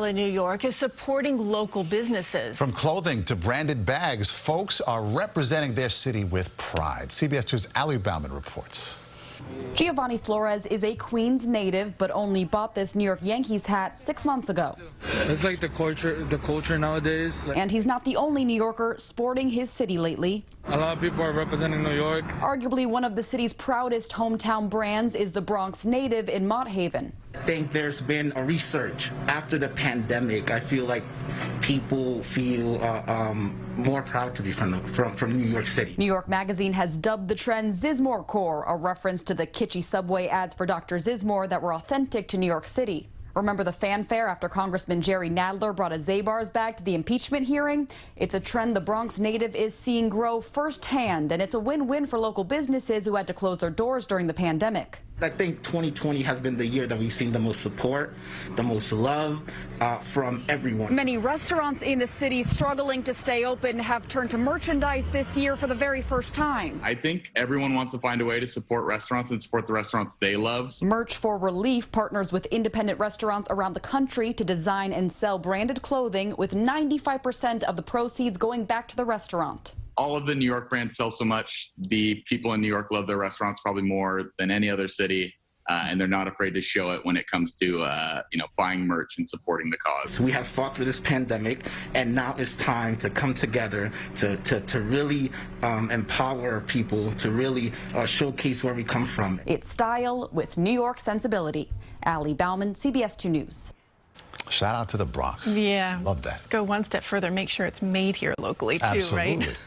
In New York is supporting local businesses. From clothing to branded bags, folks are representing their city with pride. CBS 2's Ali Bauman reports. Giovanni Flores is a Queens native, but only bought this New York Yankees hat 6 months ago. It's like the culture nowadays. And he's not the only New Yorker sporting his city lately. A lot of people are representing New York. Arguably one of the city's proudest hometown brands is the Bronx native in Mott Haven. I think there's been a research after the pandemic. I feel like people feel more proud to be from New York City. New York Magazine has dubbed the trend Zizmore Core, a reference to the kitschy subway ads for Dr. Zizmore that were authentic to New York City. Remember the fanfare after Congressman Jerry Nadler brought a Zabar's bag to the impeachment hearing? It's a trend the Bronx native is seeing grow firsthand, and it's a win-win for local businesses who had to close their doors during the pandemic. I think 2020 has been the year that we've seen the most support, the most love from everyone. Many restaurants in the city struggling to stay open have turned to merchandise this year for the very first time. I think everyone wants to find a way to support restaurants and support the restaurants they love. Merch for Relief partners with independent restaurants around the country to design and sell branded clothing, with 95% of the proceeds going back to the restaurant. All of the New York brands sell so much. The people in New York love their restaurants probably more than any other city, and they're not afraid to show it when it comes to buying merch and supporting the cause. We have fought through this pandemic, and now it's time to come together to really empower people, to really showcase where we come from. It's style with New York sensibility. Ali Bauman, CBS 2 News. Shout out to the Bronx. Yeah. Love that. Go one step further, make sure it's made here locally too, Absolutely. right?